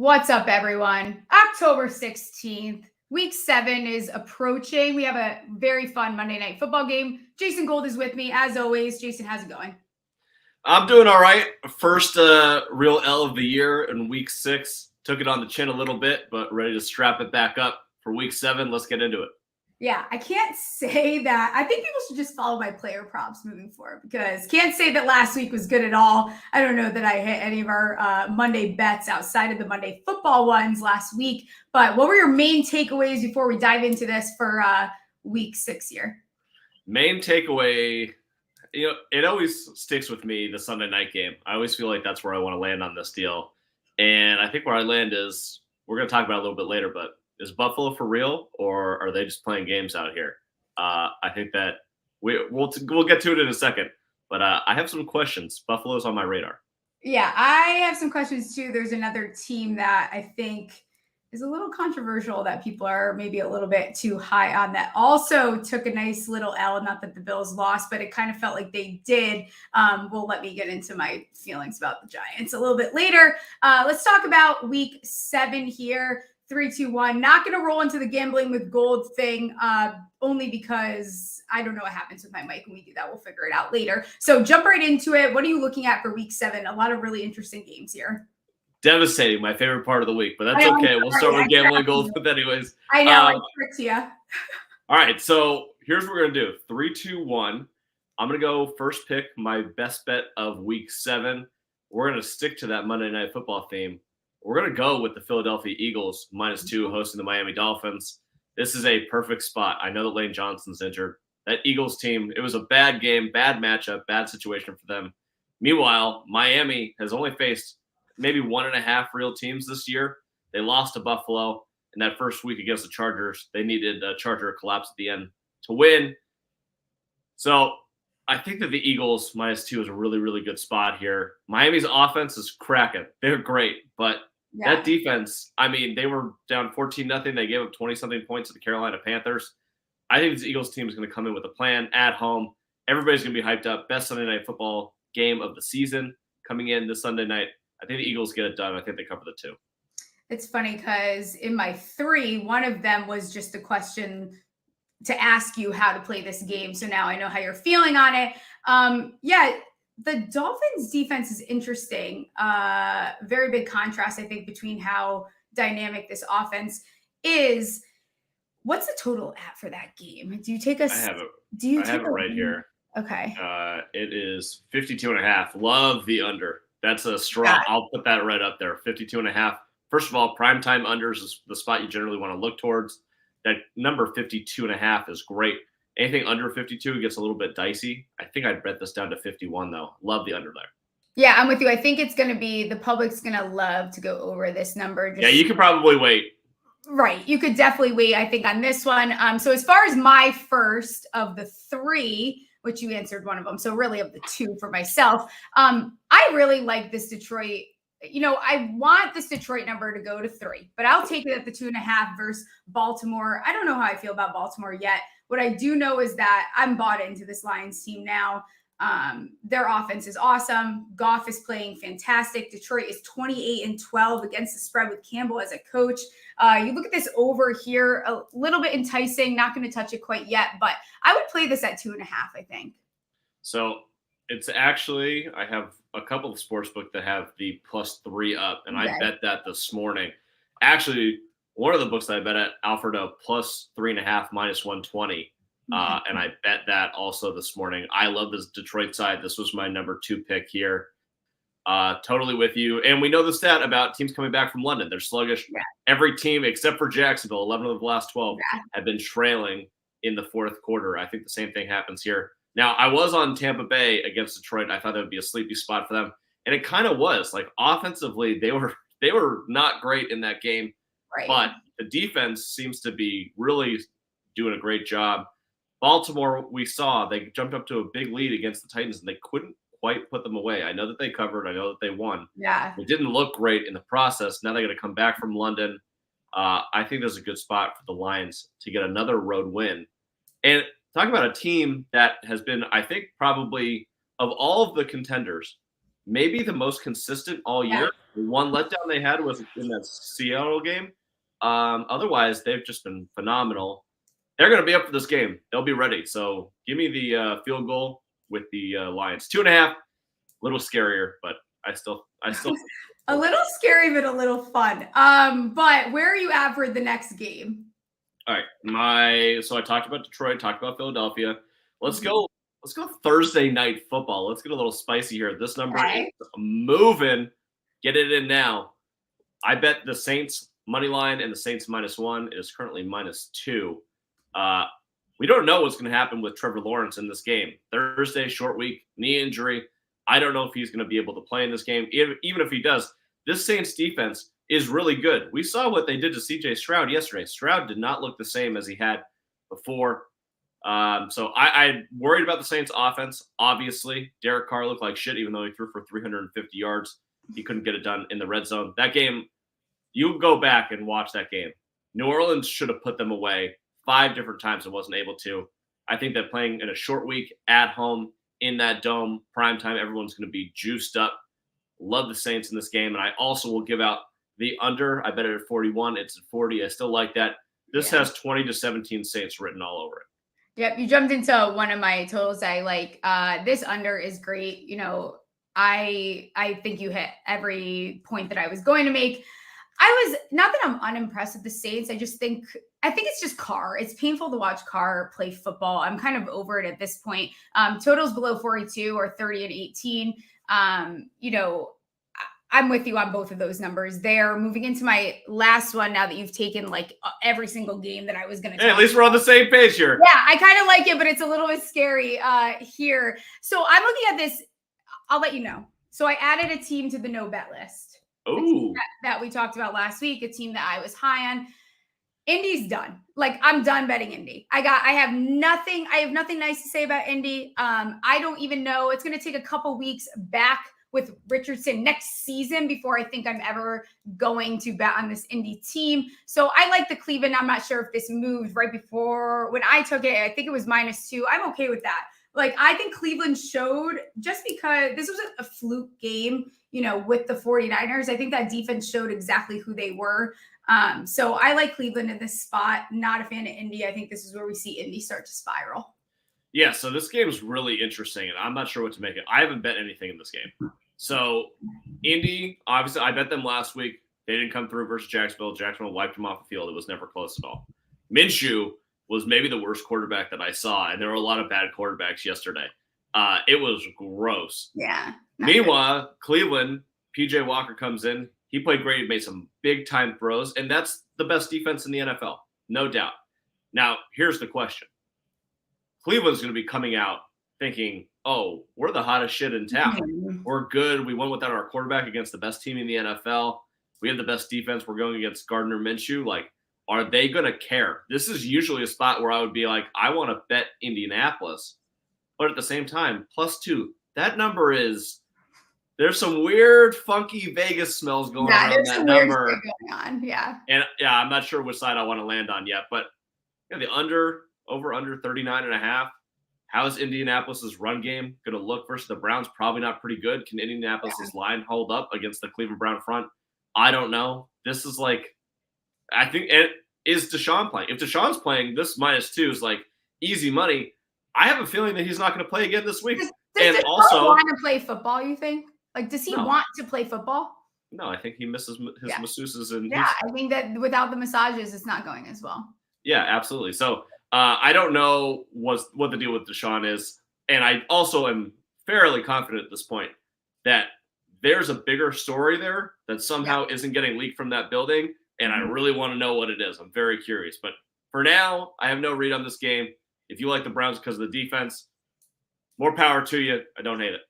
What's up, everyone? October 16th, week 7 is approaching. We have a very fun Monday Night Football game. Jason Gold is with me, as always. Jason, how's it going? I'm doing all right. First real L of the year in week 6. Took it on the chin a little bit, but ready to strap it back up for week 7. Let's get into it. Yeah, I can't say that. I think people should just follow my player props moving forward because can't say that last week was good at all. I don't know that I hit any of our Monday bets outside of the Monday football ones last week. But what were your main takeaways before we dive into this for week 6 here? Main takeaway, it always sticks with me, the Sunday night game. I always feel like that's where I want to land on this deal. And I think where I land is, we're going to talk about it a little bit later, but is Buffalo for real, or are they just playing games out here? I think that we'll get to it in a second, but I have some questions. Buffalo's on my radar. Yeah, I have some questions too. There's another team that I think is a little controversial that people are maybe a little bit too high on that also took a nice little L. Not that the Bills lost, but it kind of felt like they did. Well, let me get into my feelings about the Giants a little bit later. Let's talk about week 7 here. 3, 2, 1. Not going to roll into the gambling with gold thing only because I don't know what happens with my mic when we do that. We'll figure it out later. So jump right into it. What are you looking at for week 7? A lot of really interesting games here. Devastating, my favorite part of the week, but that's okay. We'll start with gambling gold with anyways. I know, I tricked you. All right, so here's what we're going to do. 3, 2, 1. I'm going to go first pick, my best bet of week 7. We're going to stick to that Monday Night Football theme. We're going to go with the Philadelphia Eagles, -2, hosting the Miami Dolphins. This is a perfect spot. I know that Lane Johnson's injured. That Eagles team, it was a bad game, bad matchup, bad situation for them. Meanwhile, Miami has only faced maybe 1.5 real teams this year. They lost to Buffalo in that first week against the Chargers. They needed a Charger collapse at the end to win. So I think that the Eagles -2 is a really, really good spot here. Miami's offense is cracking. They're great, but that defense, I mean, they were down 14-0. They gave up 20-something points to the Carolina Panthers. I think this Eagles team is going to come in with a plan at home. Everybody's going to be hyped up. Best Sunday Night Football game of the season coming in this Sunday night. I think the Eagles get it done. I think they cover the 2. It's funny because in my 3, one of them was just a question to ask you how to play this game. So now I know how you're feeling on it. The Dolphins defense is interesting. Very big contrast, I think, between how dynamic this offense is. What's the total at for that game? Do you take us? I have it right here. Okay. It is 52.5. Love the under. That's a strong. Yeah. I'll put that right up there. 52.5. First of all, primetime unders is the spot you generally want to look towards. That number 52.5 is great. Anything under 52 gets a little bit dicey. I think I'd bet this down to 51, though. Love the under there. Yeah, I'm with you. I think it's going to be the public's going to love to go over this number. Yeah, you could probably wait. Right. You could definitely wait, I think, on this one. So as far as my first of the 3, which you answered one of them, so really of the 2 for myself, I really like this Detroit. I want this Detroit number to go to 3, but I'll take it at the 2.5 versus Baltimore. I don't know how I feel about Baltimore yet. What I do know is that I'm bought into this Lions team now. Their offense is awesome. Goff is playing fantastic. Detroit is 28-12 against the spread with Campbell as a coach. You look at this over here, a little bit enticing. Not going to touch it quite yet, but I would play this at 2.5, I think. So it's actually, I have a couple of sportsbook that have the +3 up, and I bet that this morning. Actually, one of the books that I bet at offered a +3.5 -120. And I bet that also this morning. I love this Detroit side. This was my number 2 pick here. Totally with you. And we know the stat about teams coming back from London. They're sluggish. Yeah. Every team except for Jacksonville, 11 of the last 12, have been trailing in the 4th quarter. I think the same thing happens here. Now, I was on Tampa Bay against Detroit. I thought that would be a sleepy spot for them. And it kind of was. Like, offensively, they were not great in that game. Right. But the defense seems to be really doing a great job. Baltimore, we saw, they jumped up to a big lead against the Titans, and they couldn't quite put them away. I know that they covered. I know that they won. Yeah. It didn't look great in the process. Now they're going to come back from London. I think there's a good spot for the Lions to get another road win. And talk about a team that has been, I think, probably of all of the contenders, maybe the most consistent all year. The one letdown they had was in that Seattle game. Otherwise, they've just been phenomenal. They're going to be up for this game. They'll be ready. So give me the field goal with the Lions. 2.5, a little scarier, but I still a little scary, but a little fun. But where are you at for the next game? All right. So I talked about Detroit, talked about Philadelphia. Let's go Thursday night football. Let's get a little spicy here. This number is moving. Get it in now. I bet the Saints money line and the Saints -1 is currently -2. We don't know what's going to happen with Trevor Lawrence in this game. Thursday, short week, knee injury. I don't know if he's going to be able to play in this game. Even if he does, this Saints defense is really good. We saw what they did to C.J. Stroud yesterday. Stroud did not look the same as he had before. So I worried about the Saints offense. Obviously, Derek Carr looked like shit, even though he threw for 350 yards. He couldn't get it done in the red zone. That game, you go back and watch that game. New Orleans should have put them away 5 different times and wasn't able to. I think that playing in a short week at home in that dome, prime time, everyone's going to be juiced up. Love the Saints in this game. And I also will give out the under. I bet it at 41. It's at 40. I still like that. This has 20-17 Saints written all over it. Yep, you jumped into one of my totals I like. This under is great. You know, I think you hit every point that I was going to make. I was not that I'm unimpressed with the Saints. I think it's just Carr. It's painful to watch Carr play football. I'm kind of over it at this point. Totals below 42 or 30 and 18. You know, I'm with you on both of those numbers there. Moving into my last one now that you've taken like every single game that I was going to. Hey, at least we're on the same page here. Yeah, I kind of like it, but it's a little bit scary here. So I'm looking at this. I'll let you know. So I added a team to the no bet list. Oh, that we talked about last week, a team that I was high on. Indy's done. Like, I'm done betting Indy. I have nothing nice to say about Indy. I don't even know. It's going to take a couple weeks back with Richardson next season before I think I'm ever going to bet on this Indy team. So I like the Cleveland. I'm not sure if this moved right before when I took it. I think it was -2. I'm okay with that. Like, I think Cleveland showed, just because this was a fluke game, you know, with the 49ers, I think that defense showed exactly who they were. So I like Cleveland in this spot. Not a fan of Indy. I think this is where we see Indy start to spiral. Yeah, so this game is really interesting, and I'm not sure what to make it. I haven't bet anything in this game. So Indy, obviously, I bet them last week. They didn't come through versus Jacksonville. Jacksonville wiped them off the field. It was never close at all. Minshew was maybe the worst quarterback that I saw, and there were a lot of bad quarterbacks yesterday. It was gross. Yeah. Meanwhile, Cleveland, PJ Walker comes in. He played great. He made some big-time throws, and that's the best defense in the NFL, no doubt. Now, here's the question. Cleveland's going to be coming out thinking, oh, we're the hottest shit in town. Mm-hmm. We're good. We won without our quarterback against the best team in the NFL. We have the best defense. We're going against Gardner Minshew. Like, are they going to care? This is usually a spot where I would be like, I want to bet Indianapolis. But at the same time, +2, that number is – there's some weird, funky Vegas smells going on that number. Going on. Yeah. And, yeah, I'm not sure which side I want to land on yet. But yeah, the under 39.5. How is Indianapolis' run game going to look versus the Browns? Probably not pretty good. Can Indianapolis' line hold up against the Cleveland Brown front? I don't know. This is like – I think – is Deshaun playing? If Deshaun's playing, this -2 is like easy money. I have a feeling that he's not going to play again this week. Does Deshaun want to play football, you think? Like, does he want to play football? No, I think he misses his masseuses. And I think that without the massages, it's not going as well. Yeah, absolutely. So I don't know what the deal with Deshaun is. And I also am fairly confident at this point that there's a bigger story there that somehow isn't getting leaked from that building. And I really want to know what it is. I'm very curious. But for now, I have no read on this game. If you like the Browns because of the defense, more power to you. I don't hate it.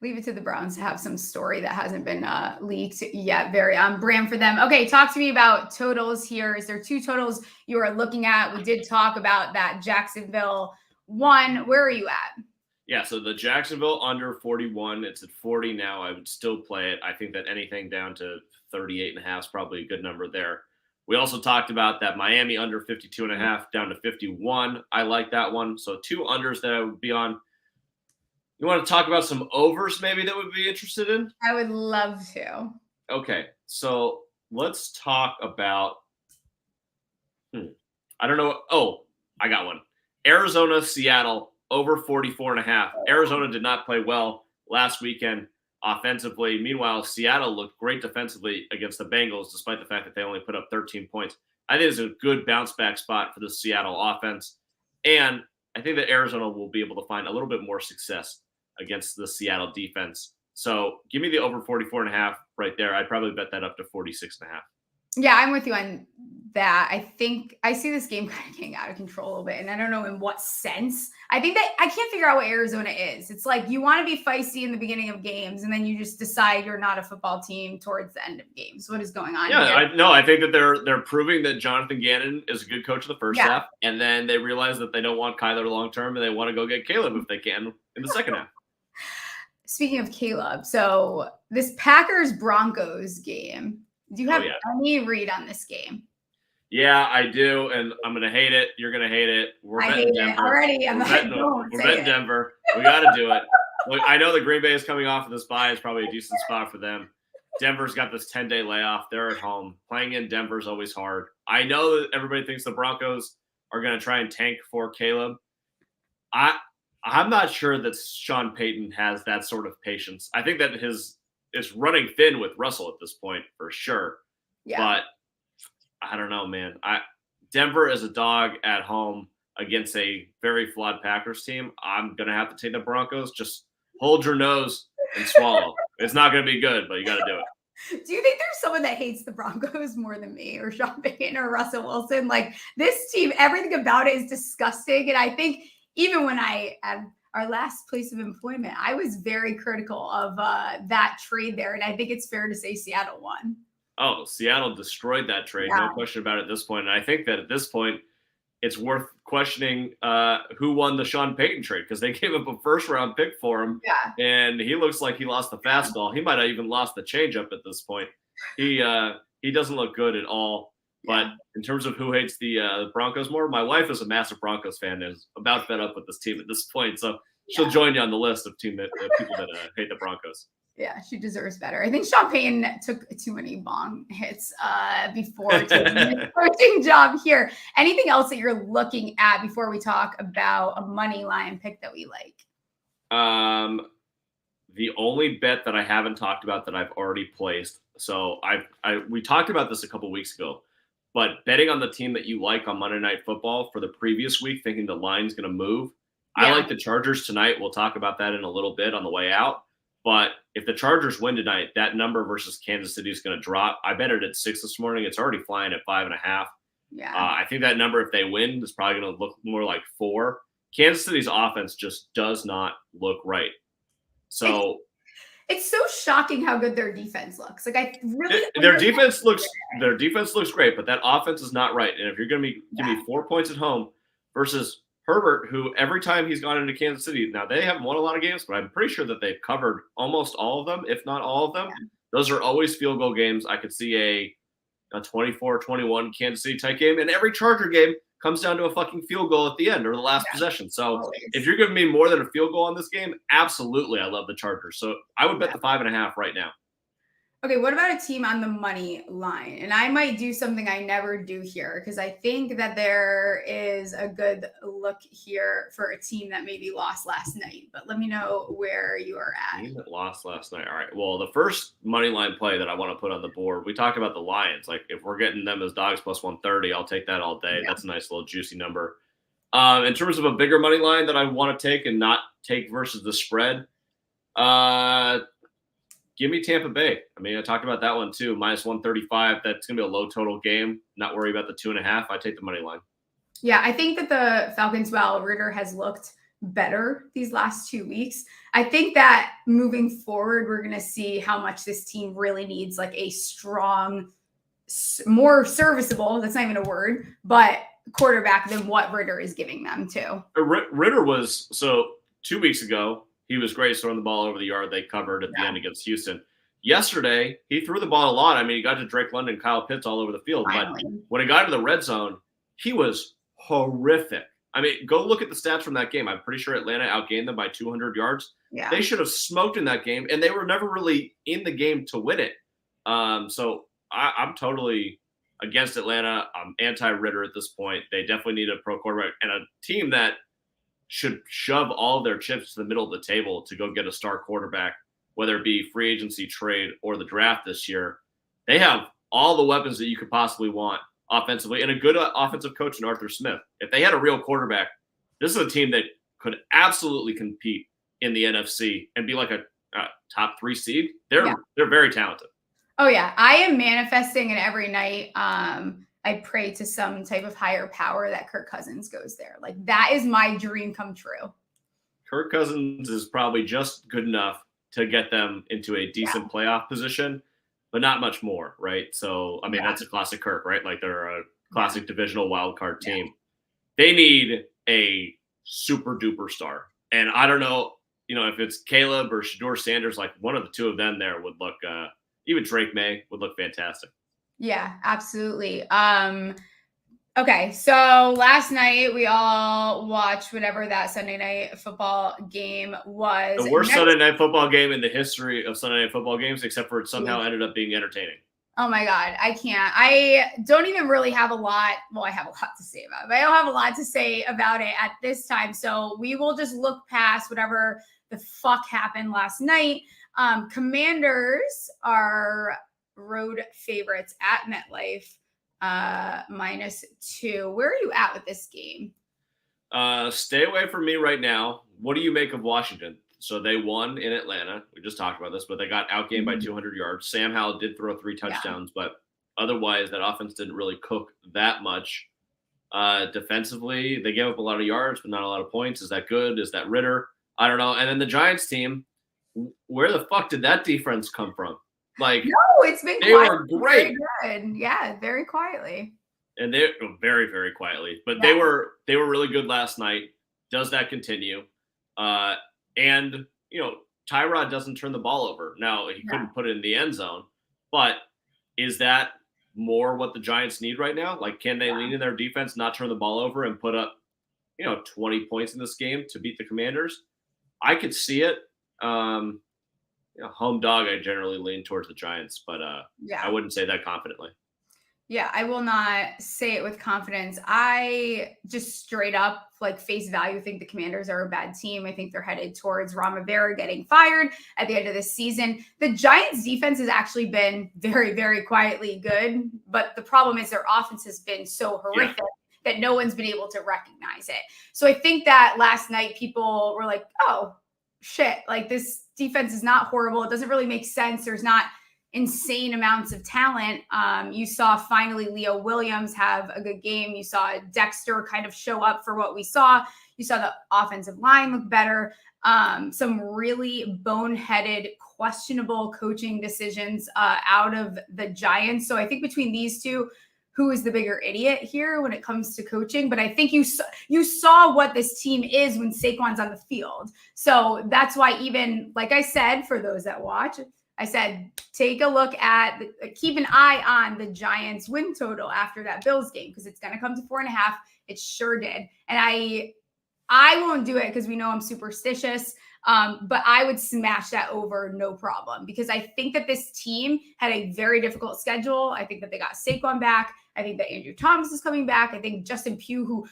Leave it to the Browns to have some story that hasn't been leaked yet. Very on brand for them. Okay, talk to me about totals here. Is there 2 totals you are looking at? We did talk about that Jacksonville one. Where are you at? Yeah, so the Jacksonville under 41, it's at 40 now. I would still play it. I think that anything down to 38.5 is probably a good number there. We also talked about that Miami under 52.5 down to 51. I like that one. So 2 unders that I would be on. You want to talk about some overs maybe that would be interested in? I would love to. Okay, so let's talk about. I don't know. Oh, I got one. Arizona, Seattle, over 44.5. Arizona did not play well last weekend offensively. Meanwhile, Seattle looked great defensively against the Bengals, despite the fact that they only put up 13 points. I think it's a good bounce back spot for the Seattle offense. And I think that Arizona will be able to find a little bit more success against the Seattle defense. So give me the over 44.5 right there. I'd probably bet that up to 46.5. Yeah, I'm with you on that. I think I see this game kind of getting out of control a little bit, and I don't know in what sense. I think that I can't figure out what Arizona is. It's like you want to be feisty in the beginning of games, and then you just decide you're not a football team towards the end of games. What is going on here? I think that they're proving that Jonathan Gannon is a good coach in the first half, and then they realize that they don't want Kyler long term, and they want to go get Caleb if they can in the second half. Speaking of Caleb, so this Packers-Broncos game, do you have any read on this game? Yeah, I do, and I'm going to hate it. You're going to hate it. We're betting Denver. Already. We're betting Denver. We got to do it. Look, I know the Green Bay is coming off of this bye. It's probably a decent spot for them. Denver's got this 10-day layoff. They're at home. Playing in Denver is always hard. I know that everybody thinks the Broncos are going to try and tank for Caleb. I'm not sure that Sean Payton has that sort of patience. I think that it's running thin with Russell at this point for sure. Yeah. But I don't know, man. Denver is a dog at home against a very flawed Packers team. I'm going to have to take the Broncos. Just hold your nose and swallow. It's not going to be good, but you got to do it. Do you think there's someone that hates the Broncos more than me or Sean Payton or Russell Wilson? Like this team, everything about it is disgusting. And I think even when I had our last place of employment, I was very critical of that trade there. And I think it's fair to say Seattle won. Oh, Seattle destroyed that trade. Yeah. No question about it at this point. And I think that at this point, it's worth questioning who won the Sean Payton trade because they gave up a first-round pick for him. Yeah. And he looks like he lost the fastball. He might have even lost the changeup at this point. He doesn't look good at all. But in terms of who hates the Broncos more, my wife is a massive Broncos fan and is about fed up with this team at this point. So she'll join you on the list of people that hate the Broncos. Yeah, she deserves better. I think Sean Payton took too many bong hits before taking his coaching job here. Anything else that you're looking at before we talk about a money line pick that we like? The only bet that I haven't talked about that I've already placed. So we talked about this a couple weeks ago, but betting on the team that you like on Monday Night Football for the previous week, thinking the line's going to move. Yeah. I like the Chargers tonight. We'll talk about that in a little bit on the way out. But if the Chargers win tonight, that number versus Kansas City is going to drop. I bet it at 6 this morning. It's already flying at 5.5. Yeah. I think that number, if they win, is probably going to look more like 4. Kansas City's offense just does not look right. So it's so shocking how good their defense looks. Like their defense looks great, but that offense is not right. And if you're going to give me 4 points at home versus Herbert, who every time he's gone into Kansas City, now they haven't won a lot of games, but I'm pretty sure that they've covered almost all of them, if not all of them. Yeah. Those are always field goal games. I could see a 24-21 Kansas City type game, and every Charger game comes down to a fucking field goal at the end or the last possession. So if you're giving me more than a field goal on this game, absolutely, I love the Chargers. So I would bet the 5.5 right now. Okay, what about a team on the money line? And I might do something I never do here because I think that there is a good look here for a team that maybe lost last night. But let me know where you are at. Team that lost last night. All right. Well, the first money line play that I want to put on the board, we talked about the Lions. Like if we're getting them as dogs plus 130, I'll take that all day. Yeah. That's a nice little juicy number. In terms of a bigger money line that I want to take and not take versus the spread, give me Tampa Bay. I mean, I talked about that one too. Minus 135. That's going to be a low total game. Not worry about the 2.5. I take the money line. Yeah, I think that the Falcons, while Ritter has looked better these last 2 weeks, I think that moving forward, we're going to see how much this team really needs like a strong, more serviceable, that's not even a word, but quarterback than what Ritter is giving them too. Ritter was, so 2 weeks ago, he was great throwing the ball over the yard. They covered at the end against Houston. Yesterday, he threw the ball a lot. I mean, he got to Drake London, Kyle Pitts all over the field. Finally. But when he got into the red zone, he was horrific. I mean, go look at the stats from that game. I'm pretty sure Atlanta outgained them by 200 yards. Yeah. They should have smoked in that game, and they were never really in the game to win it. So I'm totally against Atlanta. I'm anti-Ritter at this point. They definitely need a pro quarterback and a team that should shove all of their chips to the middle of the table to go get a star quarterback, whether it be free agency, trade, or the draft this year. They have all the weapons that you could possibly want offensively and a good offensive coach in Arthur Smith. If they had a real quarterback, this is a team that could absolutely compete in the NFC and be like a top 3 seed. They're very talented. Oh yeah, I am manifesting it every night. I pray to some type of higher power that Kirk Cousins goes there. Like that is my dream come true. Kirk Cousins is probably just good enough to get them into a decent playoff position, but not much more, right? So, I mean, that's a classic Kirk, right? Like they're a classic divisional wildcard team. They need a super duper star. And I don't know, if it's Caleb or Shador Sanders, like one of the two of them there would look, even Drake May would look fantastic. Yeah, absolutely. Okay, so last night we all watched whatever that Sunday night football game was. The worst Sunday night football game in the history of Sunday night football games, except for it somehow ended up being entertaining. Oh my God, I can't. I don't even really have a lot. Well, I have a lot to say about it, but I don't have a lot to say about it at this time. So we will just look past whatever the fuck happened last night. Commanders are road favorites at MetLife, -2. Where are you at with this game? Stay away from me right now. What do you make of Washington? So they won in Atlanta. We just talked about this, but they got outgained by 200 yards. Sam Howell did throw 3 touchdowns, but otherwise that offense didn't really cook that much. Defensively, they gave up a lot of yards, but not a lot of points. Is that good? Is that Ritter? I don't know. And then the Giants team, where the fuck did that defense come from? Like, no, it's been they were great. Very good. Yeah, very quietly. And they very, very quietly, but they were really good last night. Does that continue? And Tyrod doesn't turn the ball over. Now he couldn't put it in the end zone, but is that more what the Giants need right now? Like, can they lean in their defense, not turn the ball over, and put up 20 points in this game to beat the Commanders? I could see it. Home dog, I generally lean towards the Giants, but I wouldn't say that confidently. Yeah, I will not say it with confidence. I just straight up, like face value, think the Commanders are a bad team. I think they're headed towards Ron Rivera getting fired at the end of this season. The Giants' defense has actually been very, very quietly good, but the problem is their offense has been so horrific that no one's been able to recognize it. So I think that last night people were like, oh, shit, like this defense is not horrible. It doesn't really make sense. There's not insane amounts of talent. You saw finally Leo Williams have a good game. You saw Dexter kind of show up for what we saw. You saw the offensive line look better. Some really boneheaded, questionable coaching decisions out of the Giants. So I think between these two, who is the bigger idiot here when it comes to coaching? But I think you saw what this team is when Saquon's on the field. So that's why, even like I said, for those that watch, I said, take a look at, keep an eye on the Giants win total after that Bills game, because it's going to come to 4.5. It sure did. And I won't do it because we know I'm superstitious. But I would smash that over no problem, because I think that this team had a very difficult schedule. I think that they got Saquon back. I think that Andrew Thomas is coming back. I think Justin Pugh, who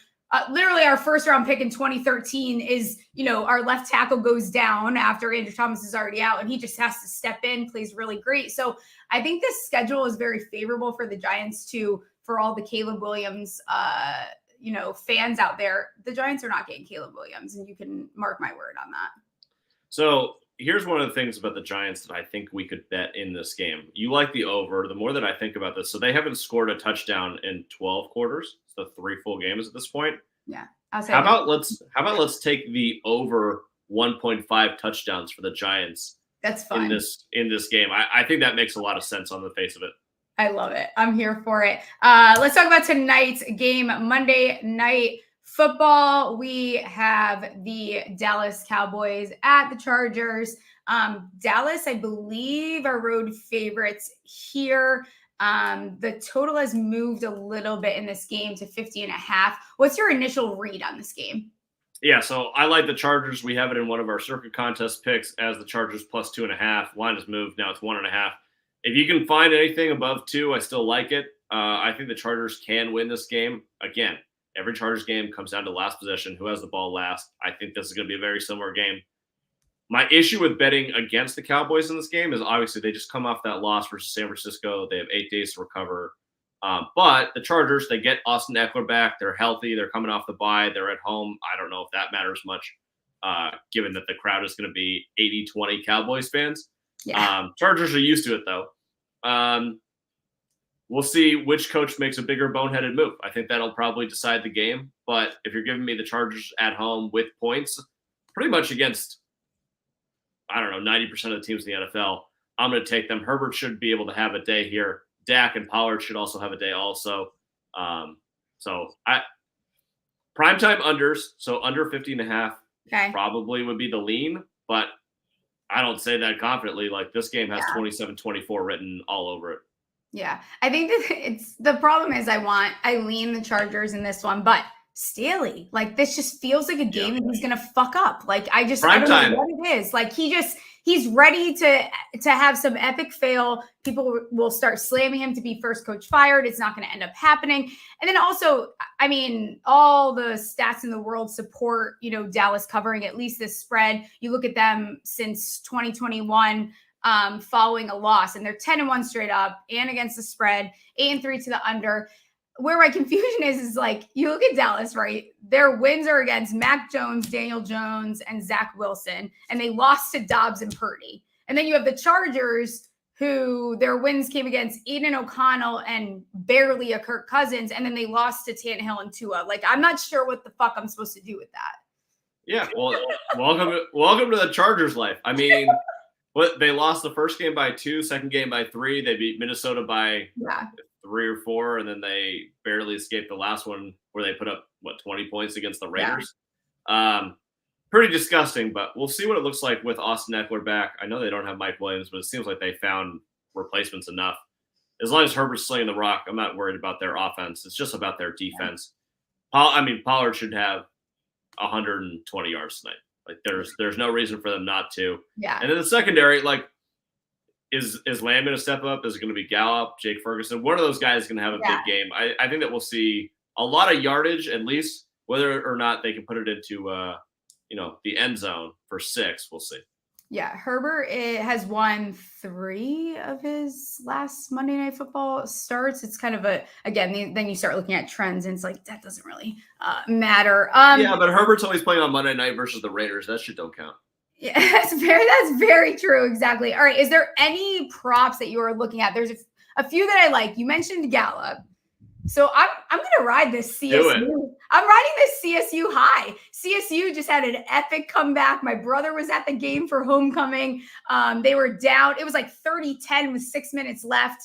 literally our first round pick in 2013 is, our left tackle goes down after Andrew Thomas is already out, and he just has to step in, plays really great. So I think this schedule is very favorable for the Giants for all the Caleb Williams, fans out there. The Giants are not getting Caleb Williams, and you can mark my word on that. So here's one of the things about the Giants that I think we could bet in this game. You like the over. The more that I think about this, so they haven't scored a touchdown in 12 quarters, so 3 full games at this point. Yeah. How about let's take the over 1.5 touchdowns for the Giants. That's fun. In this game. I think that makes a lot of sense on the face of it. I love it. I'm here for it. Let's talk about tonight's game, Monday Night Football. We have the Dallas Cowboys at the Chargers. Dallas, I believe, are road favorites here. The total has moved a little bit in this game to 50.5. What's your initial read on this game? Yeah, so I like the Chargers. We have it in one of our circuit contest picks as the Chargers plus 2.5. Line has moved. Now it's 1.5. If you can find anything above 2, I still like it. I think the Chargers can win this game. Again, every Chargers game comes down to last possession. Who has the ball last? I think this is going to be a very similar game. My issue with betting against the Cowboys in this game is obviously they just come off that loss versus San Francisco. They have 8 days to recover. But the Chargers, they get Austin Eckler back. They're healthy. They're coming off the bye. They're at home. I don't know if that matters much, given that the crowd is going to be 80-20 Cowboys fans. Yeah. Chargers are used to it, though. We'll see which coach makes a bigger boneheaded move. I think that'll probably decide the game. But if you're giving me the Chargers at home with points, pretty much against, 90% of the teams in the NFL, I'm going to take them. Herbert should be able to have a day here. Dak and Pollard should also have a day also. Primetime unders, so under 50.5 probably would be the lean, but I don't say that confidently. Like this game has 27-24 written all over it. Yeah. I think that the problem is I lean the Chargers in this one, but Staley, like this just feels like a game that he's going to fuck up. Like I don't know what it is. Like he's ready to have some epic fail. People will start slamming him to be first coach fired. It's not going to end up happening. And then also, I mean, all the stats in the world support, Dallas covering at least this spread. You look at them since 2021, following a loss, and they're 10-1 straight up and against the spread, 8-3 to the under. Where my confusion is like, you look at Dallas, right? Their wins are against Mac Jones, Daniel Jones, and Zach Wilson, and they lost to Dobbs and Purdy. And then you have the Chargers, who their wins came against Aiden O'Connell and barely a Kirk Cousins, and then they lost to Tannehill and Tua. Like, I'm not sure what the fuck I'm supposed to do with that. Yeah, well, welcome to the Chargers life. I mean, they lost the first game by 2, second game by 3. They beat Minnesota by 3 or 4, and then they barely escaped the last one where they put up 20 points against the Raiders. Pretty disgusting, but we'll see what it looks like with Austin Eckler back. I know they don't have Mike Williams, but it seems like they found replacements enough. As long as Herbert's slinging the rock, I'm not worried about their offense. It's just about their defense. Pollard should have 120 yards tonight. Like there's no reason for them not to. Yeah. And in the secondary, like, Is Lamb going to step up? Is it going to be Gallup, Jake Ferguson? One of those guys is going to have a big game. I think that we'll see a lot of yardage, at least. Whether or not they can put it into, the end zone for 6, we'll see. Yeah, Herbert has won 3 of his last Monday Night Football starts. It's kind of then you start looking at trends, and it's like, that doesn't really matter. But Herbert's always playing on Monday night versus the Raiders. That shit don't count. Yeah, that's very true. Exactly. All right. Is there any props that you are looking at? There's a few that I like. You mentioned Gallup. So I'm going to ride this CSU. I'm riding this CSU high. CSU just had an epic comeback. My brother was at the game for homecoming. They were down. It was like 30-10 with 6 minutes left.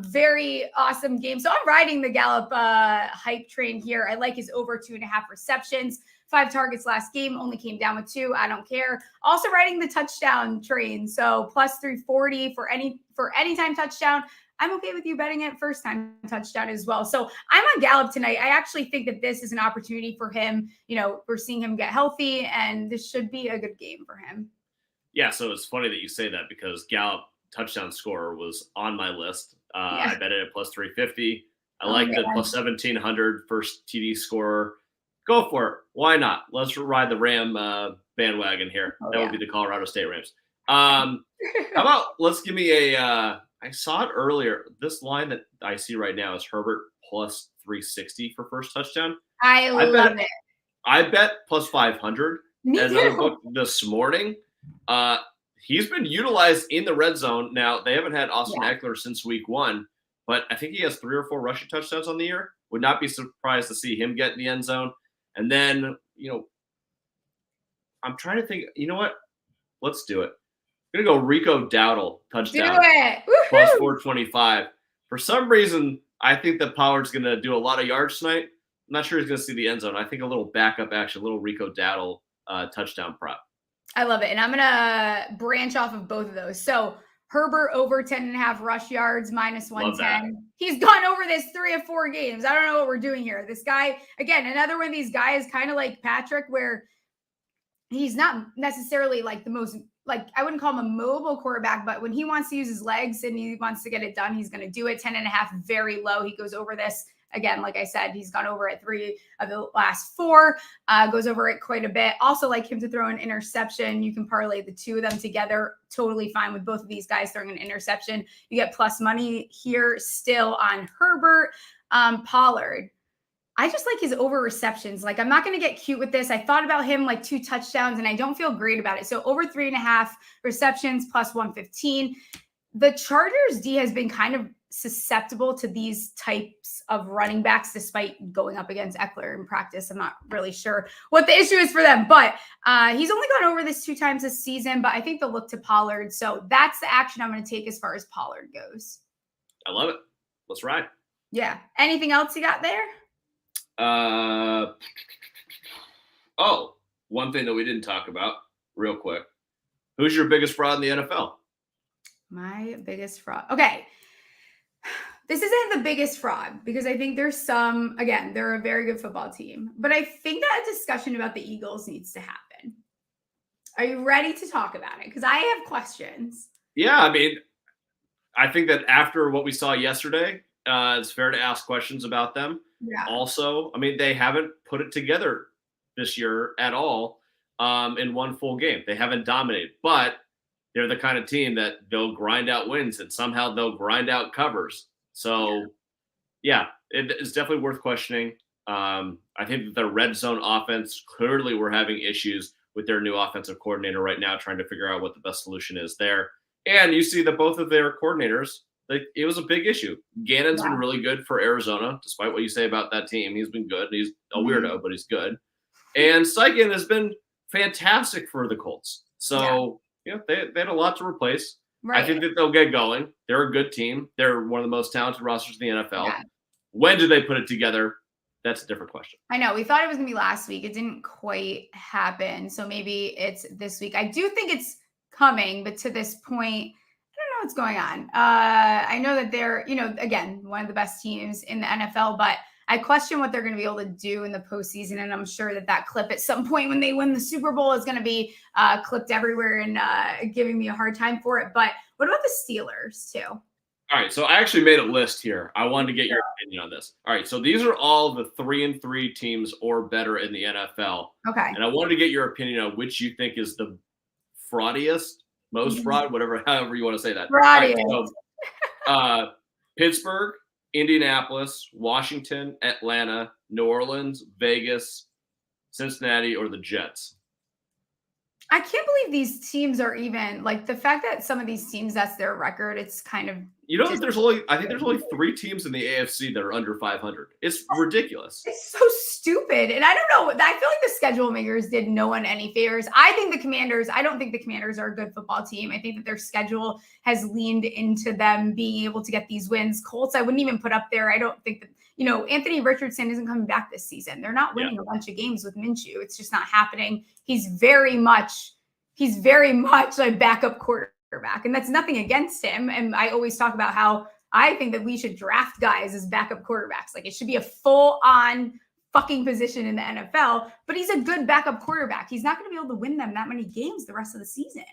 Very awesome game. So I'm riding the Gallup hype train here. I like his over 2.5 receptions. 5 targets last game, only came down with 2. I don't care. Also riding the touchdown train. So plus 340 for anytime touchdown. I'm okay with you betting it first time touchdown as well. So I'm on Gallup tonight. I actually think that this is an opportunity for him. We're seeing him get healthy, and this should be a good game for him. Yeah, so it's funny that you say that because Gallup touchdown scorer was on my list. I bet it at plus 350. I like the plus 1,700 first TD scorer. Go for it. Why not? Let's ride the Ram bandwagon here. That would be the Colorado State Rams. How about let's give me I saw it earlier. This line that I see right now is Herbert plus 360 for first touchdown. I love it. I bet plus 500 as another book this morning. He's been utilized in the red zone. Now, they haven't had Austin Eckler since week 1, but I think he has 3 or 4 rushing touchdowns on the year. Would not be surprised to see him get in the end zone. And then, I'm trying to think, you know what? Let's do it. I'm going to go Rico Dowdle touchdown. Do it. Plus 425. For some reason, I think that Pollard's going to do a lot of yards tonight. I'm not sure he's going to see the end zone. I think a little backup action, a little Rico Dowdle touchdown prop. I love it. And I'm going to branch off of both of those. So Herbert over 10.5 rush yards, minus 110. He's gone over this 3 of 4 games. I don't know what we're doing here. This guy, again, another one of these guys, kind of like Patrick, where he's not necessarily like the most, like, I wouldn't call him a mobile quarterback, but when he wants to use his legs and he wants to get it done, he's going to do it. 10.5, very low. He goes over this. Again, like I said, he's gone over it 3 of the last 4, goes over it quite a bit. Also like him to throw an interception. You can parlay the 2 of them together. Totally fine with both of these guys throwing an interception. You get plus money here still on Herbert. Pollard, I just like his over receptions. Like, I'm not going to get cute with this. I thought about him like 2 touchdowns and I don't feel great about it. So over 3.5 receptions plus 115. The Chargers D has been kind of susceptible to these types of running backs, despite going up against Eckler in practice. I'm not really sure what the issue is for them, but he's only gone over this 2 times this season, but I think they'll look to Pollard. So that's the action I'm going to take as far as Pollard goes. I love it. Let's ride. Yeah. Anything else you got there? One thing that we didn't talk about real quick. Who's your biggest fraud in the NFL? My biggest fraud. Okay. This isn't the biggest fraud because I think there's some, again, they're a very good football team, but I think that a discussion about the Eagles needs to happen. Are you ready to talk about it? Because I have questions. Yeah, I mean, I think that after what we saw yesterday, it's fair to ask questions about them. Yeah. Also, I mean, they haven't put it together this year at all in one full game. They haven't dominated, but they're the kind of team that they'll grind out wins and somehow they'll grind out covers. So, yeah, it is definitely worth questioning. I think that the red zone offense, clearly we're having issues with their new offensive coordinator right now, trying to figure out what the best solution is there. And you see that both of their coordinators, it was a big issue. Gannon's been really good for Arizona, despite what you say about that team. He's been good. He's a weirdo, but he's good. And Steichen has been fantastic for the Colts. So, they had a lot to replace. Right. I think that they'll get going. They're a good team. They're one of the most talented rosters in the NFL. Yeah. When do they put it together? That's a different question. I know. We thought it was going to be last week. It didn't quite happen. So maybe it's this week. I do think it's coming, but to this point, I don't know what's going on. I know that they're, again, one of the best teams in the NFL, but I question what they're going to be able to do in the postseason. And I'm sure that clip at some point when they win the Super Bowl is going to be clipped everywhere and giving me a hard time for it. But what about the Steelers too? All right. So I actually made a list here. I wanted to get your opinion on this. All right. So these are all the 3-3 teams or better in the NFL. Okay. And I wanted to get your opinion on which you think is the fraudiest, most fraud, however you want to say that. Fraudiest. Right, so, Pittsburgh, Indianapolis, Washington, Atlanta, New Orleans, Vegas, Cincinnati, or the Jets. I can't believe these teams are even like the fact that some of these teams, that's their record. It's kind of, I think there's only 3 teams in the AFC that are under 500. It's ridiculous. It's so stupid. And I don't know. I feel like the schedule makers did no one any favors. I don't think the Commanders are a good football team. I think that their schedule has leaned into them being able to get these wins. Colts, I wouldn't even put up there. I don't think that, Anthony Richardson isn't coming back this season. They're not winning a bunch of games with Minshew. It's just not happening. He's very much a backup quarterback, and that's nothing against him. And I always talk about how I think that we should draft guys as backup quarterbacks. Like, it should be a full-on fucking position in the NFL, but he's a good backup quarterback. He's not going to be able to win them that many games the rest of the season.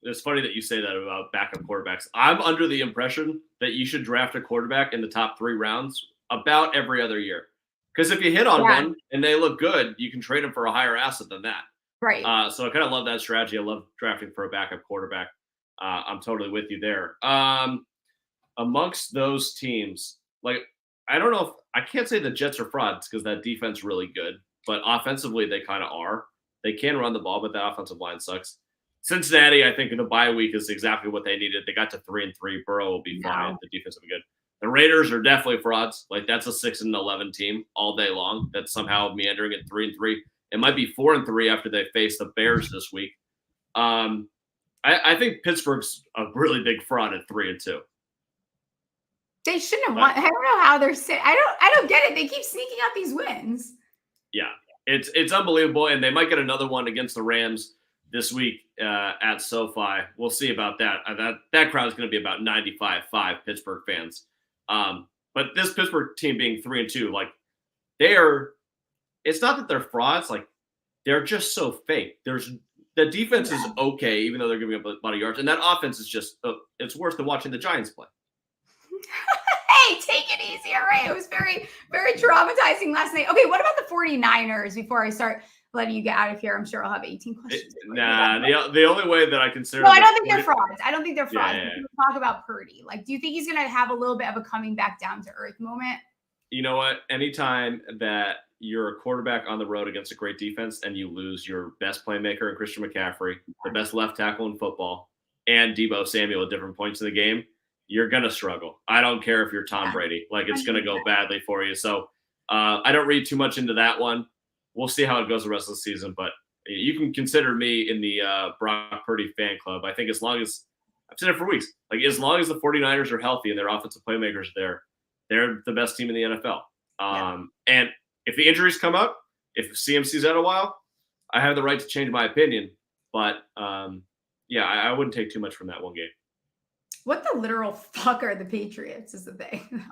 It's funny that you say that about backup quarterbacks. I'm under the impression that you should draft a quarterback in the top 3 rounds about every other year. Because if you hit on one and they look good, you can trade them for a higher asset than that. Right. So I kind of love that strategy. I love drafting for a backup quarterback. I'm totally with you there. Amongst those teams, like, I don't know I can't say the Jets are frauds because that defense is really good, but offensively they kind of are. They can run the ball, but that offensive line sucks. Cincinnati, I think in the bye week is exactly what they needed. They got to 3-3. Burrow will be fine. The defense will be good. The Raiders are definitely frauds. Like, that's a 6-11 team all day long. That's somehow meandering at 3-3. It might be 4-3 after they face the Bears this week. I think Pittsburgh's a really big fraud at 3-2. They shouldn't have won. I don't know how they're sitting. I don't get it. They keep sneaking out these wins. Yeah, it's unbelievable, and they might get another one against the Rams this week at SoFi. We'll see about that. That crowd is going to be about 95.5 Pittsburgh fans. But this Pittsburgh team being 3-2, like it's not that they're frauds, like they're just so fake. The defense is okay, even though they're giving up a lot of yards, and that offense is just it's worse than watching the Giants play. Hey, take it easy. All right. It was very, very traumatizing last night. Okay, what about the 49ers before I start letting you get out of here? I'm sure I'll have 18 questions. The only way that I consider I don't think they're frauds. I don't think they're frauds. Yeah. Talk about Purdy. Like, do you think he's going to have a little bit of a coming back down to earth moment? You know what? Anytime that you're a quarterback on the road against a great defense and you lose your best playmaker in Christian McCaffrey, the best left tackle in football, and Deebo Samuel at different points in the game, you're going to struggle. I don't care if you're Tom Brady. Like, it's going to go badly for you. So I don't read too much into that one. We'll see how it goes the rest of the season. But you can consider me in the Brock Purdy fan club. I think as long as – I've said it for weeks. Like, as long as the 49ers are healthy and their offensive playmakers are there, they're the best team in the NFL. And if the injuries come up, if CMC's out a while, I have the right to change my opinion. But, I wouldn't take too much from that one game. What the literal fuck are the Patriots is the thing.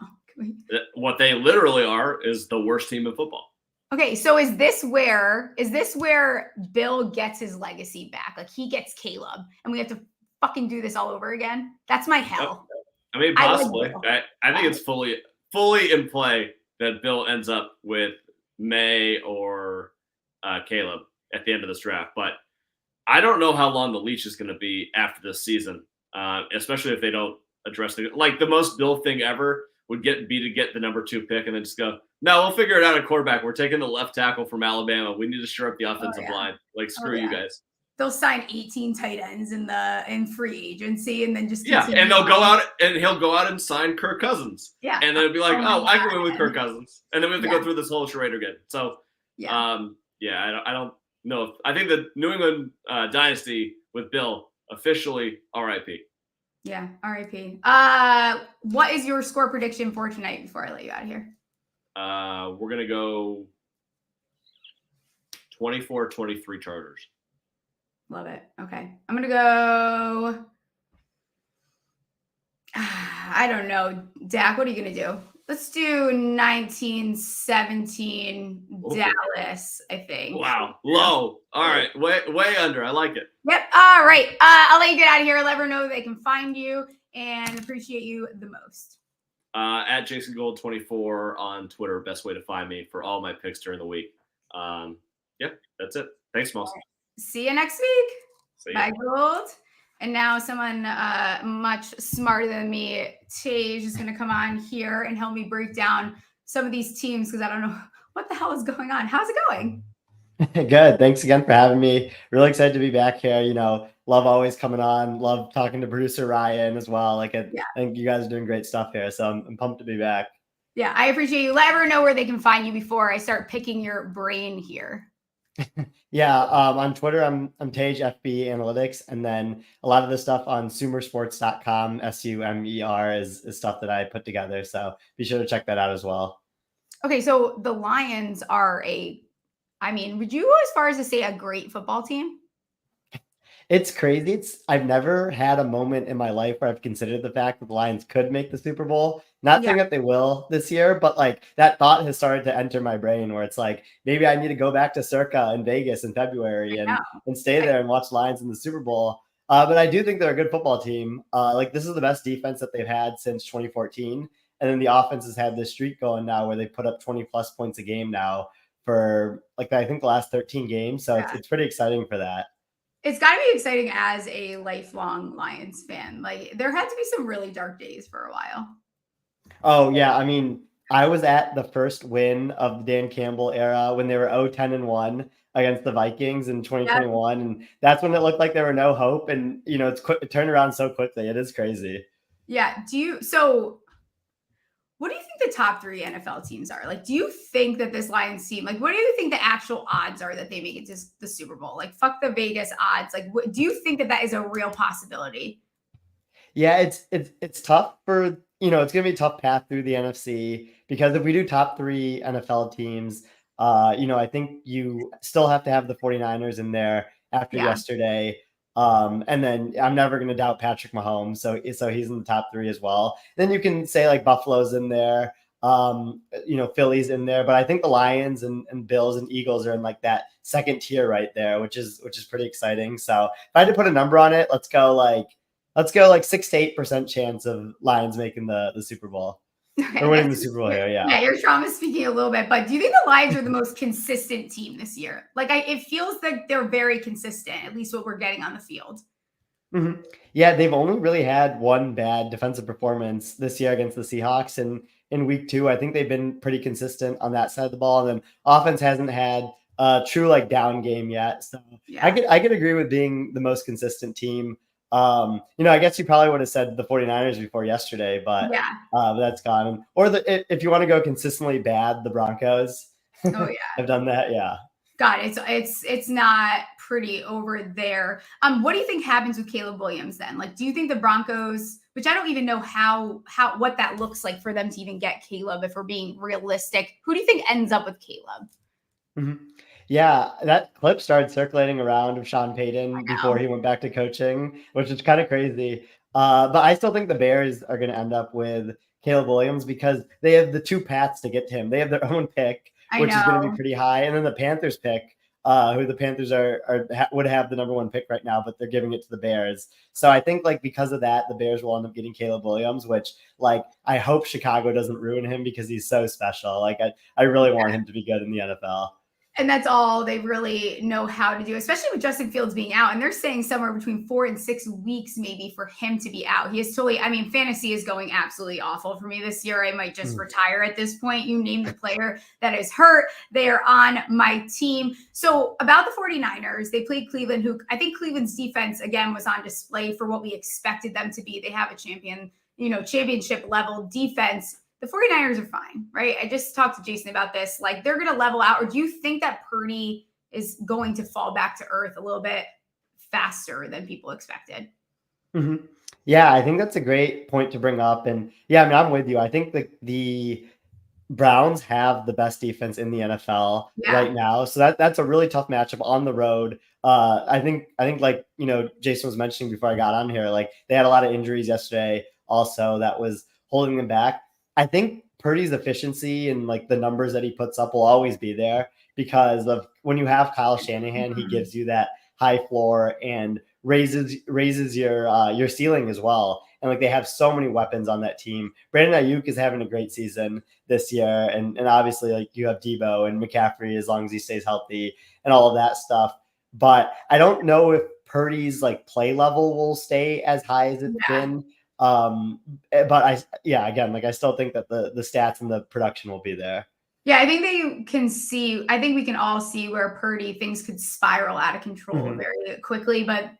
What they literally are is the worst team in football. Okay, so is this where Bill gets his legacy back? Like, he gets Caleb, and we have to fucking do this all over again? That's my hell. I mean, possibly. I think it's fully in play that Bill ends up with May or Caleb at the end of this draft. But I don't know how long the leash is going to be after this season, especially if they don't address the most Bill thing ever would be to get the number 2 pick and then just go, no, we'll figure it out at quarterback. We're taking the left tackle from Alabama. We need to shore up the offensive line. Like, screw you guys. They'll sign 18 tight ends in free agency and then just and they'll go out and he'll go out and sign Kirk Cousins. Yeah. And then it'll be like, I can win with Kirk Cousins. And then we have to go through this whole charade again. So I don't know. I think the New England dynasty with Bill officially RIP. Yeah, RIP. What is your score prediction for tonight before I let you out of here? We're gonna go 24-23 Chargers. Love it. Okay. I'm going to go. I don't know. Dak, what are you going to do? Let's do 19-17 Dallas, I think. Wow. Low. All right. Way under. I like it. Yep. All right. I'll let you get out of here. Let her know they can find you and appreciate you the most. At Jason Gold 24 on Twitter. Best way to find me for all my picks during the week. That's it. Thanks, Smalls. See you next week. Bye, Gold. And now someone much smarter than me, Tej, is going to come on here and help me break down some of these teams because I don't know what the hell is going on. How's it going? Good. Thanks again for having me. Really excited to be back here. Love always coming on. Love talking to producer Ryan as well. I think you guys are doing great stuff here. So I'm pumped to be back. Yeah, I appreciate you. Let everyone know where they can find you before I start picking your brain here. On Twitter, I'm Tej FB Analytics, and then a lot of the stuff on sumersports.com, SUMER is stuff that I put together. So be sure to check that out as well. Okay, so the Lions are would you go as far as to say a great football team? It's crazy. I've never had a moment in my life where I've considered the fact that the Lions could make the Super Bowl. Not saying that they will this year, but that thought has started to enter my brain where it's like, maybe I need to go back to Circa in Vegas in February and stay there and watch Lions in the Super Bowl. But I do think they're a good football team. This is the best defense that they've had since 2014. And then the offense has had this streak going now where they put up 20 plus points a game now for I think the last 13 games. So it's pretty exciting for that. It's got to be exciting as a lifelong Lions fan. There had to be some really dark days for a while. Oh, yeah. I mean, I was at the first win of the Dan Campbell era when they were 0-10-1 against the Vikings in 2021. And that's when it looked like there were no hope. And, it turned around so quickly. It is crazy. Yeah. What do you think the top 3 NFL teams are? Do you think that this Lions team, what do you think the actual odds are that they make it to the Super Bowl? Fuck the Vegas odds. Do you think that is a real possibility? Yeah, it's tough for, it's going to be a tough path through the NFC because if we do top 3 NFL teams, I think you still have to have the 49ers in there. after yesterday. And then I'm never going to doubt Patrick Mahomes. So he's in the top 3 as well. Then you can say like Buffalo's in there, Philly's in there, but I think the Lions and Bills and Eagles are in like that second tier right there, which is pretty exciting. So if I had to put a number on it, let's go like 6 to 8% chance of Lions making the Super Bowl. Okay, or winning the Super Bowl here. Yeah, your trauma speaking a little bit, but do you think the Lions are the most consistent team this year? Like it feels like they're very consistent, at least what we're getting on the field. Mm-hmm. Yeah, they've only really had one bad defensive performance this year against the Seahawks, and in week 2, I think they've been pretty consistent on that side of the ball. And then offense hasn't had a true like down game yet. So I could agree with being the most consistent team. I guess you probably would have said the 49ers before yesterday, but that's gone. Or if you want to go consistently bad, the Broncos. Oh yeah, have done that. Yeah. God, it's not pretty over there. What do you think happens with Caleb Williams then? Like, do you think the Broncos, which I don't even know what that looks like for them to even get Caleb, if we're being realistic, who do you think ends up with Caleb? Mm-hmm. Yeah, that clip started circulating around of Sean Payton before he went back to coaching, which is kind of crazy. But I still think the Bears are going to end up with Caleb Williams because they have the 2 paths to get to him. They have their own pick, which is going to be pretty high, and then the Panthers pick, who the Panthers would have the number 1 pick right now, but they're giving it to the Bears. So I think like because of that, the Bears will end up getting Caleb Williams, which like I hope Chicago doesn't ruin him because he's so special. Like I really want him to be good in the NFL. And that's all they really know how to do, especially with Justin Fields being out. And they're saying somewhere between 4 and 6 weeks maybe for him to be out. He is fantasy is going absolutely awful for me this year. I might just retire at this point. You name the player that is hurt, they are on my team. So about the 49ers, they played Cleveland, who I think Cleveland's defense, again, was on display for what we expected them to be. They have a championship level defense. The 49ers are fine, right? I just talked to Jason about this. Like, they're going to level out. Or do you think that Purdy is going to fall back to earth a little bit faster than people expected? Mm-hmm. Yeah, I think that's a great point to bring up. And yeah, I mean, I'm with you. I think the Browns have the best defense in the NFL right now. So that's a really tough matchup on the road. I think like, Jason was mentioning before I got on here, like they had a lot of injuries yesterday also that was holding them back. I think Purdy's efficiency and like the numbers that he puts up will always be there because of when you have Kyle Shanahan, he gives you that high floor and raises your ceiling as well. And like they have so many weapons on that team. Brandon Ayuk is having a great season this year, and obviously like you have Debo and McCaffrey as long as he stays healthy and all of that stuff. But I don't know if Purdy's like play level will stay as high as it's been. But I still think that the stats and the production will be there. Yeah, I think we can all see where Purdy things could spiral out of control very quickly. But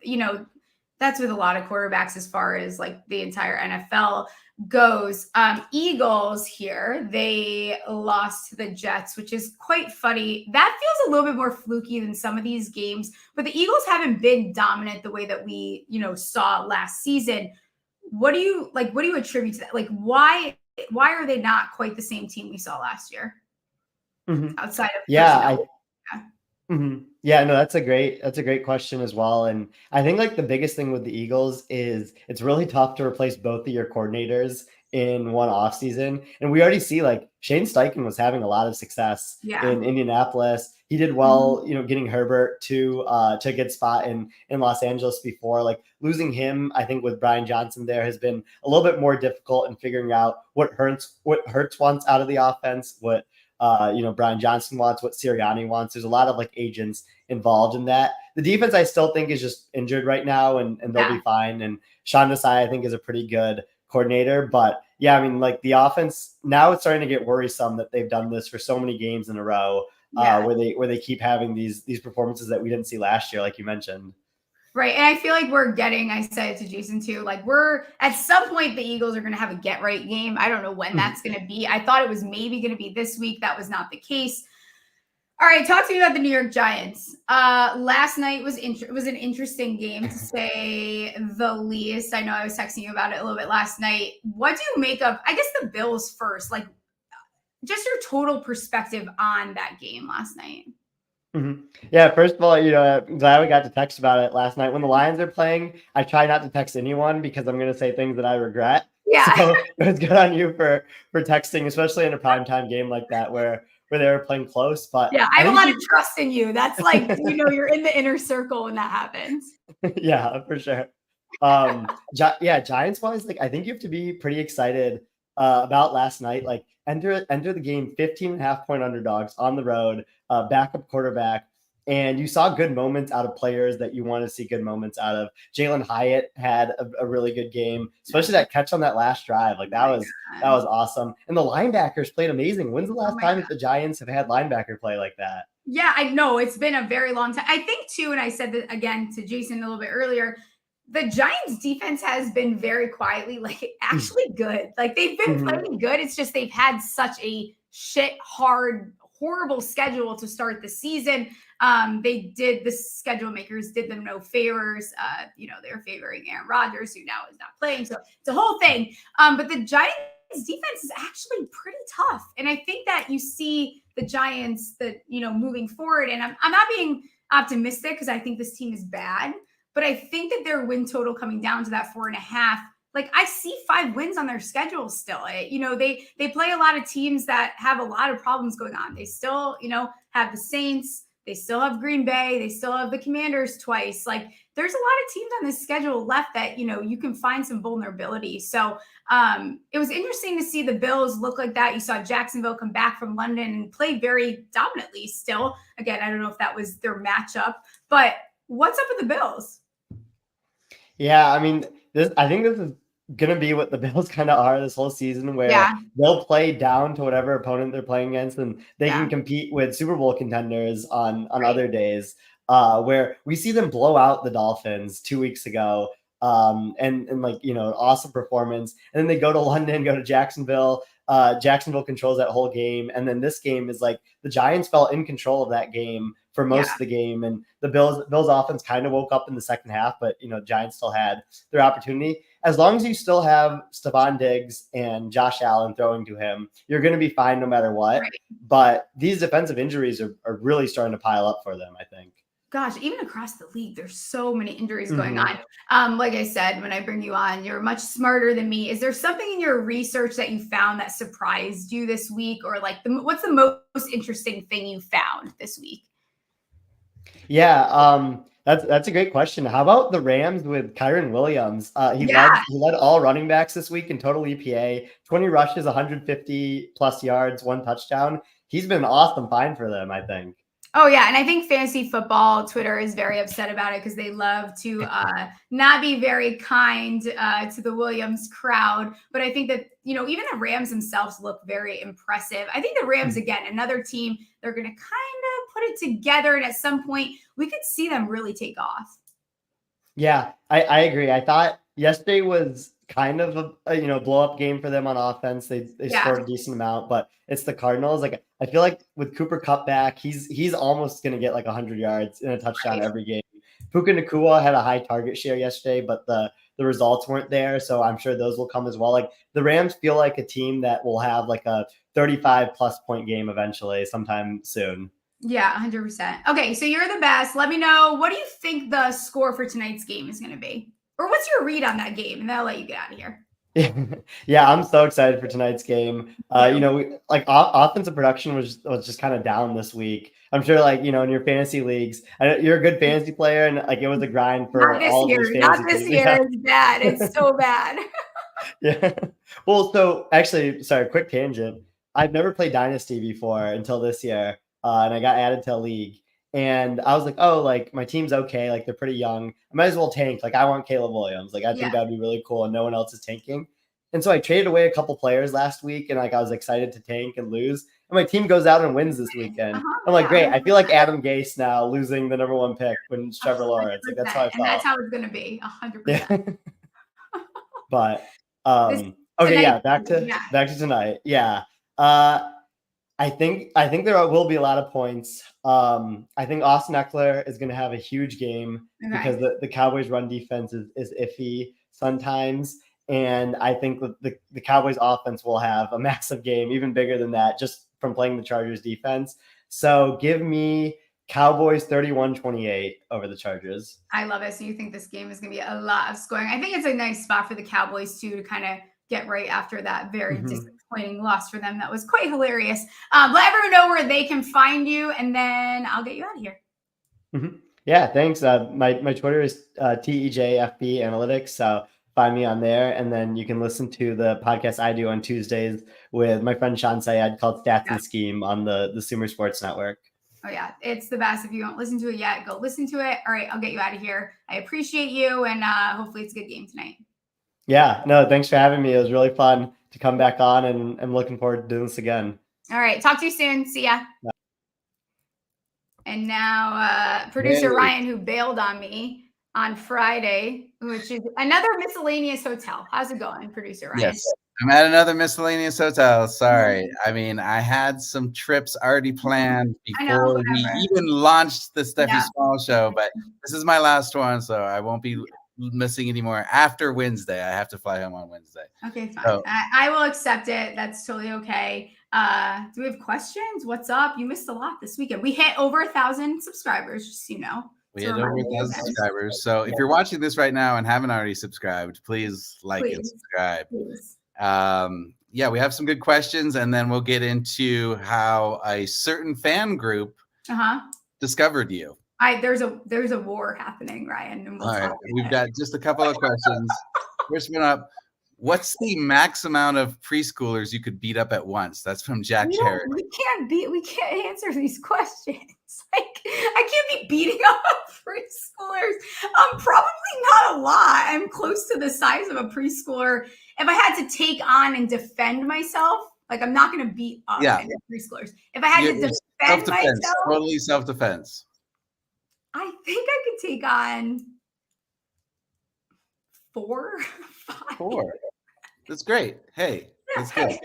that's with a lot of quarterbacks as far as like the entire NFL goes. Eagles here, they lost to the Jets, which is quite funny. That feels a little bit more fluky than some of these games, but the Eagles haven't been dominant the way that we saw last season. What do you attribute to that? Like, why are they not quite the same team we saw last year? Outside of that's a great question as well. And I think like the biggest thing with the Eagles is it's really tough to replace both of your coordinators in one offseason. And we already see like Shane Steichen was having a lot of success in Indianapolis. He did well, getting Herbert to a good spot in Los Angeles before. Like losing him, I think with Brian Johnson there has been a little bit more difficult in figuring out what Hurts wants out of the offense, what Brian Johnson wants, what Sirianni wants. There's a lot of like agents involved in that. The defense I still think is just injured right now and they'll be fine. And Sean Desai I think is a pretty good coordinator, but yeah, I mean like the offense now it's starting to get worrisome that they've done this for so many games in a row. Where they keep having these performances that we didn't see last year, like you mentioned. Right. And I feel like I said it to Jason too, like we're at some point the Eagles are going to have a get right game. I don't know when that's going to be. I thought it was maybe going to be this week. That was not the case. All right. Talk to me about the New York Giants. Last night was an interesting game to say the least. I know I was texting you about it a little bit last night. What do you make of, I guess, the Bills first? Like, just your total perspective on that game last night. Yeah, first of all, I'm glad we got to text about it last night. When the Lions are playing, I try not to text anyone because I'm going to say things that I regret. Yeah. So it was good on you for texting, especially in a primetime game like that where they were playing close. But Yeah, I I have a think lot of trust in you. That's like, you're in the inner circle when that happens. yeah, for sure. Yeah, Giants wise, like I think you have to be pretty excited about last night. Like enter the game 15.5 point underdogs on the road, backup quarterback, and you saw good moments out of players that you want to see good moments out of. Jalen Hyatt had a really good game, especially that catch on that last drive. Like that was awesome. And the linebackers played amazing. When's the last time that the Giants have had linebacker play like that? Yeah, I know it's been a very long time. I think too, and I said that again to Jason a little bit earlier, the Giants defense has been very quietly like actually good. Like they've been playing good. It's just they've had such a horrible schedule to start the season. The schedule makers did them no favors. They're favoring Aaron Rodgers, who now is not playing. So it's a whole thing. But the Giants defense is actually pretty tough. And I think that you see the Giants moving forward. And I'm not being optimistic because I think this team is bad. But I think that their win total coming down to that 4.5, like I see 5 wins on their schedule still. They play a lot of teams that have a lot of problems going on. They still, have the Saints. They still have Green Bay. They still have the Commanders twice. Like there's a lot of teams on this schedule left that, you can find some vulnerability. So it was interesting to see the Bills look like that. You saw Jacksonville come back from London and play very dominantly still. Again, I don't know if that was their matchup, but what's up with the Bills? Yeah, I mean, I think this is going to be what the Bills kind of are this whole season, where they'll play down to whatever opponent they're playing against, and they can compete with Super Bowl contenders on other days, where we see them blow out the Dolphins 2 weeks ago, and like, awesome performance. And then they go to London, go to Jacksonville. Jacksonville controls that whole game. And then this game is like the Giants felt in control of that game for most of the game. And the Bills offense kind of woke up in the second half, but Giants still had their opportunity. As long as you still have Stephon Diggs and Josh Allen throwing to him, you're going to be fine no matter what. Right. But these defensive injuries are really starting to pile up for them, I think. Gosh, even across the league, there's so many injuries going on. Like I said, when I bring you on, you're much smarter than me. Is there something in your research that you found that surprised you this week? Or like what's the most interesting thing you found this week? Yeah, that's a great question. How about the Rams with Kyren Williams? He led all running backs this week in total EPA, 20 rushes, 150 plus yards, 1 touchdown. He's been an awesome find for them, I think. Oh, yeah. And I think fantasy football Twitter is very upset about it because they love to not be very kind to the Williams crowd. But I think that, even the Rams themselves look very impressive. I think the Rams, again, another team, they're going to kind of put it together. And at some point, we could see them really take off. Yeah, I agree. I thought yesterday was kind of a blow up game for them on offense. They scored a decent amount, but it's the Cardinals. Like I feel like with Cooper Kupp back, he's almost gonna get like 100 yards and a touchdown every game. Puka Nacua had a high target share yesterday, but the results weren't there, so I'm sure those will come as well. Like the Rams feel like a team that will have like a 35 plus point game eventually, sometime soon. Yeah, 100%. Okay, so you're the best. Let me know, what do you think the score for tonight's game is going to be? Or what's your read on that game? And then I'll let you get out of here. Yeah, I'm so excited for tonight's game. Offensive production was just kind of down this week. I'm sure, like, in your fantasy leagues, you're a good fantasy player, and like it was a grind for all of these fantasy Not this year. It's bad. It's so bad. Yeah. Well, so actually, sorry, quick tangent. I've never played Dynasty before until this year, and I got added to a league. And I was like, oh, like my team's okay. Like they're pretty young. I might as well tank. Like I want Caleb Williams. Like I think that'd be really cool. And no one else is tanking. And so I traded away a couple players last week, and like I was excited to tank and lose. And my team goes out and wins this weekend. I'm like, great. I feel like Adam Gase now losing the #1 pick when it's Trevor Lawrence. Like that's how I felt. And that's how it's gonna be, 100%. But back to tonight. Yeah. I think there will be a lot of points. I think Austin Eckler is going to have a huge game because the Cowboys' run defense is iffy sometimes. And I think the Cowboys' offense will have a massive game, even bigger than that, just from playing the Chargers' defense. So give me Cowboys 31-28 over the Chargers. I love it. So you think this game is going to be a lot of scoring. I think it's a nice spot for the Cowboys too, to kind of get right after that very disappointing loss for them. That was quite hilarious. Let everyone know where they can find you, and then I'll get you out of here. Yeah, thanks. My Twitter is TEJFB Analytics. So find me on there. And then you can listen to the podcast I do on Tuesdays with my friend Sean Syed called Stats and Scheme on the Sumer Sports Network. Oh, yeah. It's the best. If you don't listen to it yet, go listen to it. All right. I'll get you out of here. I appreciate you. And hopefully it's a good game tonight. Yeah. No, thanks for having me. It was really fun to come back on, and I'm looking forward to doing this again. All right. Talk to you soon. See ya. Bye. And now producer Ryan, who bailed on me on Friday, which is another miscellaneous hotel. How's it going, producer Ryan? Yes. I'm at another miscellaneous hotel. Sorry. I mean, I had some trips already planned before we even launched the Stephie Small show, but this is my last one, so I won't be missing anymore after Wednesday. I have to fly home on Wednesday. Okay, fine. So, I will accept it. That's totally okay. Do we have questions? What's up? You missed a lot this weekend. We hit over 1,000 subscribers, just so you know. We had over 1,000 subscribers. So if you're watching this right now and haven't already subscribed, please like and subscribe. Please. Yeah, we have some good questions, and then we'll get into how a certain fan group discovered you. There's a war happening, Ryan. And all right, we've got just a couple of questions. First one up: what's the max amount of preschoolers you could beat up at once? That's from Jack Cherry. We can't answer these questions. Like, I can't be beating up preschoolers. Probably not a lot. I'm close to the size of a preschooler. If I had to take on and defend myself, like, I'm not going to beat up preschoolers. If I had to defend myself, totally self-defense. I think I could take on 4, 5. 4. That's great. Hey, that's good.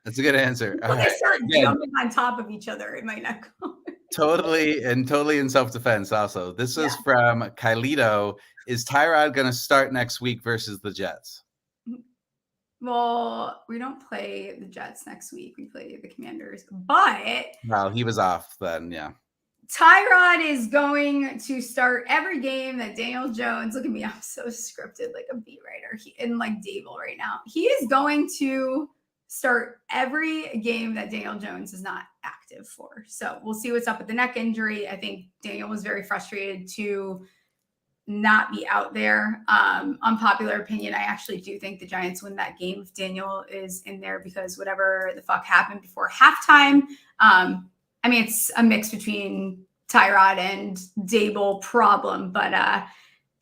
That's a good answer. All right. They start jumping on top of each other, it might not go. Totally in self-defense also. This is from Kylito. Is Tyrod going to start next week versus the Jets? Well, we don't play the Jets next week. We play the Commanders. But well, he was off then, yeah. Tyrod is going to start every game that Daniel Jones, look at me, I'm so scripted like a beat writer in like Dable right now. He is going to start every game that Daniel Jones is not active for. So we'll see what's up with the neck injury. I think Daniel was very frustrated to not be out there. Unpopular opinion, I actually do think the Giants win that game if Daniel is in there, because whatever the fuck happened before halftime, I mean, it's a mix between Tyrod and Dable problem, but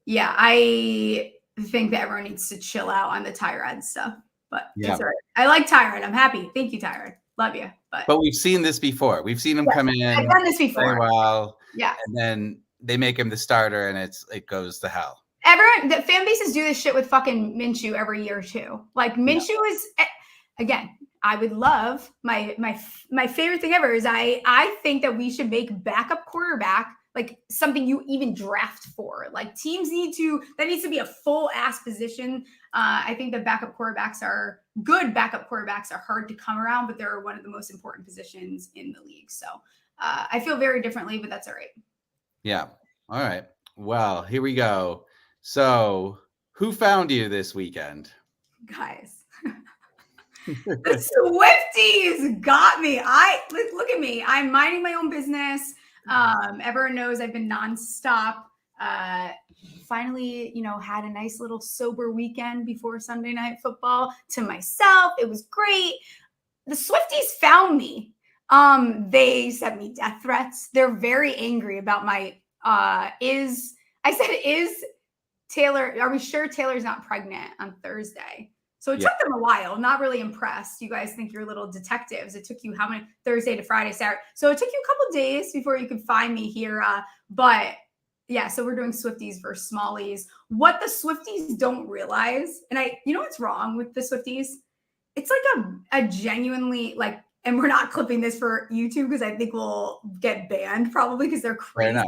yeah, I think that everyone needs to chill out on the Tyrod stuff. But it's all right. I like Tyrod. I'm happy. Thank you, Tyrod. Love you. But we've seen this before. We've seen him come in. I've done this before. Well, yeah. And then they make him the starter, and it goes to hell. Everyone, the fan bases do this shit with fucking Minshew every year too. Like, Minshew is, again, I would love my favorite thing ever is I think that we should make backup quarterback like something you even draft for. Like, teams needs to be a full ass position. I think that backup quarterbacks are hard to come around, but they're one of the most important positions in the league. So I feel very differently, but that's all right. Yeah. All right. Well, here we go. So who found you this weekend? Guys, the Swifties got me. Look at me. I'm minding my own business. Everyone knows I've been nonstop. Finally, had a nice little sober weekend before Sunday Night Football to myself. It was great. The Swifties found me. They sent me death threats. They're very angry about my, is Taylor, are we sure Taylor's not pregnant on Thursday? So it took them a while. Not really impressed. You guys think you're little detectives. It took you how many? Thursday to Friday, Saturday. So it took you a couple days before you could find me here. But yeah, so we're doing Swifties versus Smallsies. What the Swifties don't realize, and you know what's wrong with the Swifties? It's like a genuinely like, and we're not clipping this for YouTube because I think we'll get banned probably because they're crazy.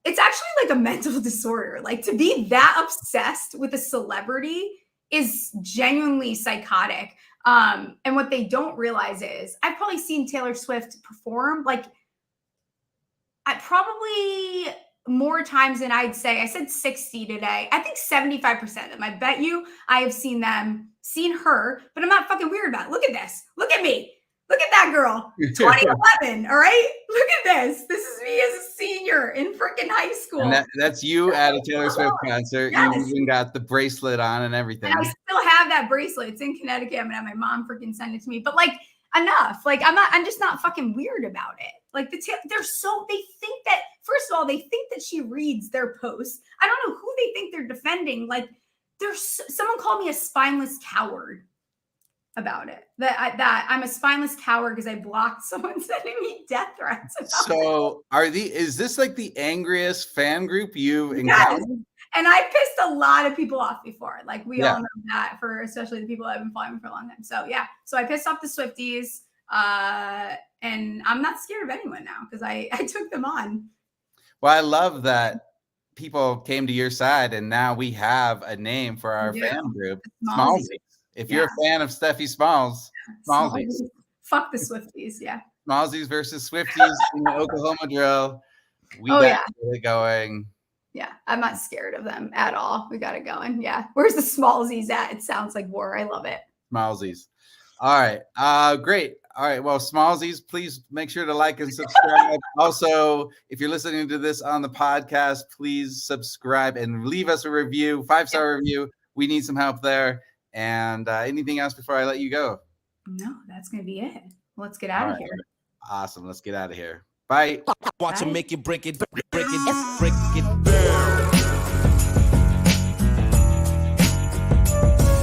It's actually like a mental disorder. Like, to be that obsessed with a celebrity is genuinely psychotic. And what they don't realize is I've probably seen Taylor Swift perform like probably more times than I'd say. I said 60 today. I think 75% of them. I bet you I have seen her, but I'm not fucking weird about it. Look at this. Look at me. Look at that girl. 2011. All right. Look at this. This is me as a senior in freaking high school. And that's you at a Taylor Swift concert. Yes. You even got the bracelet on and everything. And I still have that bracelet. It's in Connecticut. I'm gonna have my mom freaking send it to me. But like, enough. Like, I'm just not fucking weird about it. Like they think that, first of all, they think that she reads their posts. I don't know who they think they're defending. Like, someone called me a spineless coward about it. That I'm a spineless coward because I blocked someone sending me death threats. So is this like the angriest fan group you've encountered? Yes. And I pissed a lot of people off before. Like we all know that, especially the people that have been following me for a long time. So yeah. So I pissed off the Swifties. And I'm not scared of anyone now because I took them on. Well, I love that people came to your side and now we have a name for our fan group. Smallsies. If you're a fan of Stephie Smallsies. Fuck the Swifties, yeah. Smallsies versus Swifties in the Oklahoma drill. We got it going. Yeah, I'm not scared of them at all. We got it going. Yeah. Where's the Smallsies at? It sounds like war. I love it. Smallsies. All right. Great. All right. Well, Smallsies, please make sure to like and subscribe. Also, if you're listening to this on the podcast, please subscribe and leave us a review, 5-star review. We need some help there. And anything else before I let you go? No, that's going to be it. Let's get out of here. Awesome. Let's get out of here. Bye. Watch him make it, break it, break it, break it.